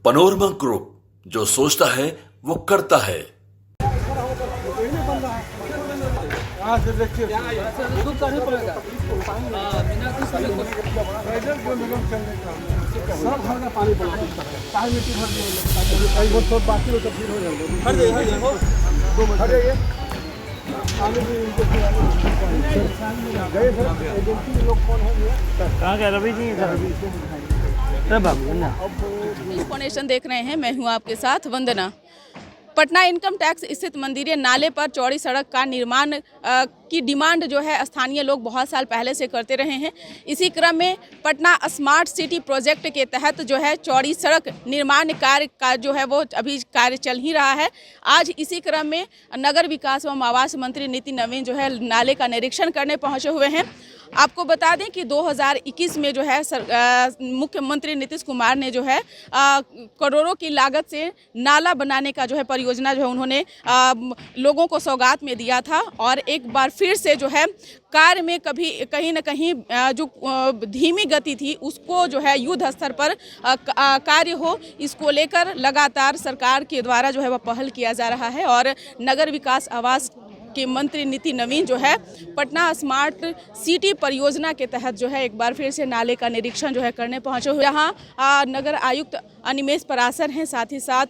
Panorama group, जो सोचता है वो करता है। फाउंडेशन देख रहे हैं, मैं हूं आपके साथ वंदना। पटना इनकम टैक्स स्थित मंदिरिया नाले पर चौड़ी सड़क का निर्माण की डिमांड जो है स्थानीय लोग बहुत साल पहले से करते रहे हैं। इसी क्रम में पटना स्मार्ट सिटी प्रोजेक्ट के तहत जो है चौड़ी सड़क निर्माण कार्य का जो है वो अभी कार्य चल ही रहा है। आज इसी क्रम में नगर विकास एवं आवास मंत्री नितिन नवीन जो है नाले का निरीक्षण करने पहुंचे हुए हैं। आपको बता दें कि 2021 में जो है मुख्यमंत्री नीतीश कुमार ने जो है करोड़ों की लागत से नाला बनाने का जो है परियोजना जो है उन्होंने लोगों को सौगात में दिया था। और एक बार फिर से जो है कार्य में कहीं न कहीं जो धीमी गति थी उसको जो है युद्ध स्तर पर कार्य हो, इसको लेकर लगातार सरकार के द्वारा जो है वह पहल किया जा रहा है। और नगर विकास आवास के मंत्री नितिन नवीन जो है पटना स्मार्ट सिटी परियोजना के तहत जो है एक बार फिर से नाले का निरीक्षण जो है करने पहुंचे हुए। यहाँ नगर आयुक्त अनिमेष परासर हैं, साथ ही साथ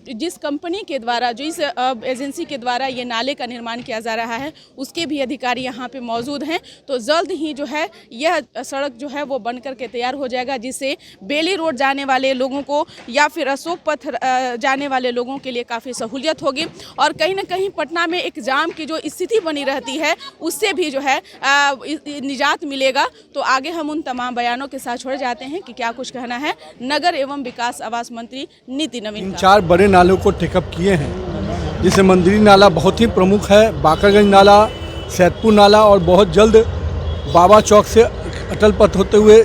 जिस कंपनी के द्वारा जिस एजेंसी के द्वारा ये नाले का निर्माण किया जा रहा है उसके भी अधिकारी यहाँ पे मौजूद हैं। तो जल्द ही जो है यह सड़क जो है वो बन करके तैयार हो जाएगा, जिससे बेली रोड जाने वाले लोगों को या फिर अशोक पथ जाने वाले लोगों के लिए काफ़ी सहूलियत होगी। और कहीं ना कहीं पटना में एक जाम की जो स्थिति बनी रहती है उससे भी जो है निजात मिलेगा। तो आगे हम उन तमाम बयानों के साथ छोड़ जाते हैं कि क्या कुछ कहना है नगर एवं विकास आवास मंत्री नितिन नवीन। 4 बड़े नालों को टेकअप किए हैं, जिसमें मंदिरी नाला बहुत ही प्रमुख है, बाकरगंज नाला, सैदपुर नाला और बहुत जल्द बाबा चौक से अटल पथ होते हुए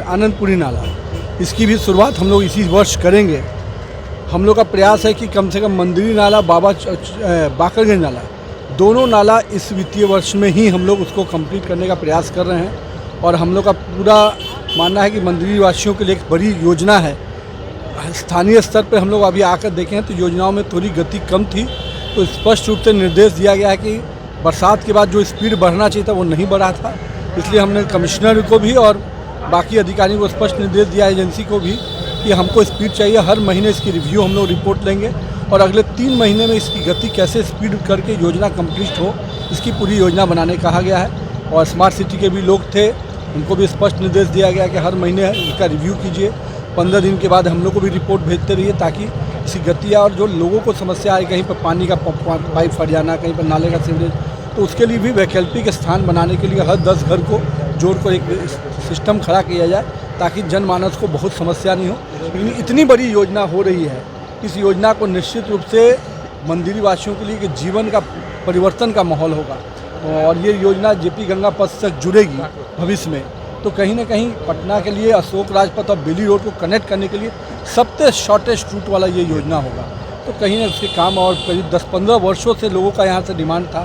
आनंदपुरी नाला, इसकी भी शुरुआत हम लोग इसी वर्ष करेंगे। हम लोग का प्रयास है कि कम से कम मंदिरी नाला, बाकरगंज नाला, दोनों नाला इस वित्तीय वर्ष में ही हम लोग उसको कंप्लीट करने का प्रयास कर रहे हैं। और हम लोग का पूरा मानना है कि मंदिरी वासियों के लिए एक बड़ी योजना है। स्थानीय स्तर पर हम लोग अभी आकर देखें तो योजनाओं में थोड़ी गति कम थी, तो स्पष्ट रूप से निर्देश दिया गया है कि बरसात के बाद जो स्पीड बढ़ना चाहिए था वो नहीं बढ़ा था। इसलिए हमने कमिश्नर को भी और बाकी अधिकारियों को स्पष्ट निर्देश दिया, एजेंसी को भी, कि हमको स्पीड चाहिए। हर महीने इसकी रिव्यू हम लोग रिपोर्ट लेंगे और अगले 3 महीने में इसकी गति कैसे स्पीड करके योजना कंप्लीट हो, इसकी पूरी योजना बनाने कहा गया है। और स्मार्ट सिटी के भी लोग थे, उनको भी स्पष्ट निर्देश दिया गया कि हर महीने इसका रिव्यू कीजिए, 15 दिन के बाद हम लोग को भी रिपोर्ट भेजते रहिए, ताकि इसकी गति और जो लोगों को समस्या आए, कहीं पर पानी का पाइप फट जाना, कहीं पर नाले का सीवरेज, तो उसके लिए भी वैकल्पिक स्थान बनाने के लिए हर 10 घर को जोड़कर एक सिस्टम खड़ा किया जाए, ताकि जनमानस को बहुत समस्या नहीं हो। लेकिन इतनी बड़ी योजना हो रही है, इस योजना को निश्चित रूप से मंदिरी वासियों के लिए कि जीवन का परिवर्तन का माहौल होगा। और ये योजना जेपी गंगा पथ तक जुड़ेगी भविष्य में, तो कहीं ना कहीं पटना के लिए अशोक राजपथ और बेली रोड को कनेक्ट करने के लिए सबसे शॉर्टेस्ट रूट वाला ये योजना होगा। तो कहीं ना उसके काम, और करीब 10-15 वर्षों से लोगों का यहाँ से डिमांड था।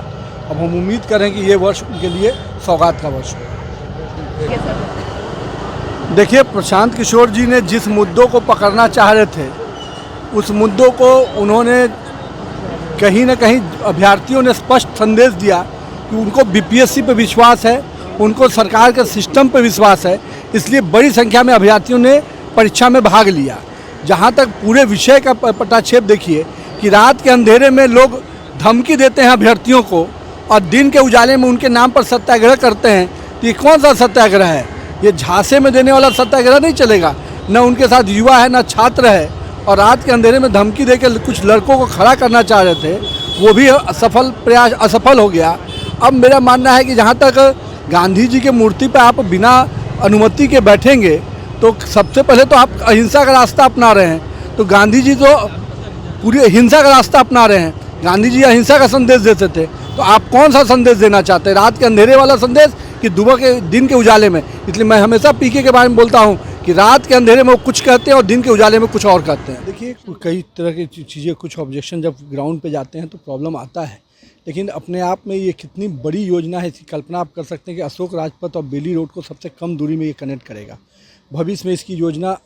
अब हम उम्मीद करें कि ये वर्ष उनके लिए सौगात का वर्ष होगा। देखिए, प्रशांत किशोर जी ने जिस मुद्दों को पकड़ना चाह रहे थे, उस मुद्दों को उन्होंने कहीं ना कहीं अभ्यर्थियों ने स्पष्ट संदेश दिया कि उनको बीपीएससी पे विश्वास है, उनको सरकार के सिस्टम पे विश्वास है। इसलिए बड़ी संख्या में अभ्यर्थियों ने परीक्षा में भाग लिया। जहाँ तक पूरे विषय का पटाक्षेप देखिए कि रात के अंधेरे में लोग धमकी देते हैं अभ्यर्थियों को और दिन के उजाले में उनके नाम पर सत्याग्रह करते हैं। तो ये कौन सा सत्याग्रह है? ये झांसे में देने वाला सत्याग्रह नहीं चलेगा। न उनके साथ युवा है, न छात्र है। और रात के अंधेरे में धमकी देकर कुछ लड़कों को खड़ा करना चाह रहे थे, वो भी प्रयास असफल हो गया। अब मेरा मानना है कि जहाँ तक गांधी जी के मूर्ति पर आप बिना अनुमति के बैठेंगे तो सबसे पहले तो आप अहिंसा का रास्ता अपना रहे हैं। तो गांधी जी तो पूरी अहिंसा का रास्ता अपना रहे हैं। गांधी जी अहिंसा का संदेश देते थे, तो आप कौन सा संदेश देना चाहते हैं? रात के अंधेरे वाला संदेश कि सुबह के दिन के उजाले में? इसलिए मैं हमेशा पीके के बारे में बोलता हूँ कि रात के अंधेरे में वो कुछ कहते हैं और दिन के उजाले में कुछ और कहते हैं। देखिए, कई तरह की चीज़ें, कुछ ऑब्जेक्शन जब ग्राउंड पे जाते हैं तो प्रॉब्लम आता है, लेकिन अपने आप में ये कितनी बड़ी योजना है, इसकी कल्पना आप कर सकते हैं कि अशोक राजपथ और बेली रोड को सबसे कम दूरी में ये कनेक्ट करेगा। भविष्य में इसकी योजना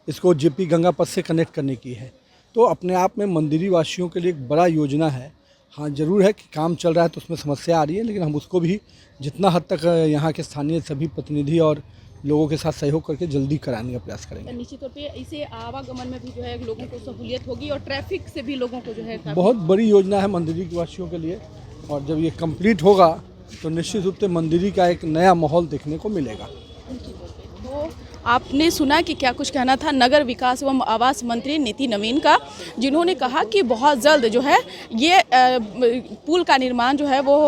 इसको जेपी गंगा पथ से कनेक्ट करने की है। तो अपने आप में मंदिरी वासियों के लिए एक बड़ा योजना है। हाँ, ज़रूर है कि काम चल रहा है तो उसमें समस्या आ रही है, लेकिन हम उसको भी जितना हद तक यहाँ के स्थानीय सभी प्रतिनिधि और लोगों के साथ सहयोग करके जल्दी कराने का प्रयास करेंगे। निश्चित तौर पे इसे आवागमन में भी जो है लोगों को सहूलियत होगी और ट्रैफिक से भी लोगों को जो है बहुत बड़ी योजना है मंदिरी वासियों के लिए, और जब ये कंप्लीट होगा तो निश्चित रूप से मंदिरी का एक नया माहौल देखने को मिलेगा। तो आपने सुना कि क्या कुछ कहना था नगर विकास एवं आवास मंत्री नीति नवीन का, जिन्होंने कहा कि बहुत जल्द जो है ये पुल का निर्माण जो है वो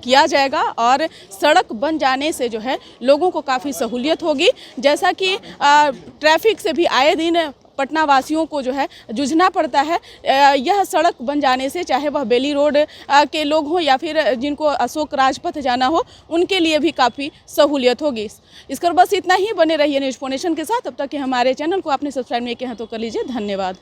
किया जाएगा और सड़क बन जाने से जो है लोगों को काफ़ी सहूलियत होगी। जैसा कि ट्रैफिक से भी आए दिन पटना वासियों को जो है जूझना पड़ता है, यह सड़क बन जाने से चाहे वह बेली रोड के लोग हों या फिर जिनको अशोक राजपथ जाना हो, उनके लिए भी काफ़ी सहूलियत होगी। इसकर बस इतना ही। बने रहिए न्यूज़4नेशन के साथ। अब तक कि हमारे चैनल को आपने सब्सक्राइब नहीं किया है तो कर लीजिए। धन्यवाद।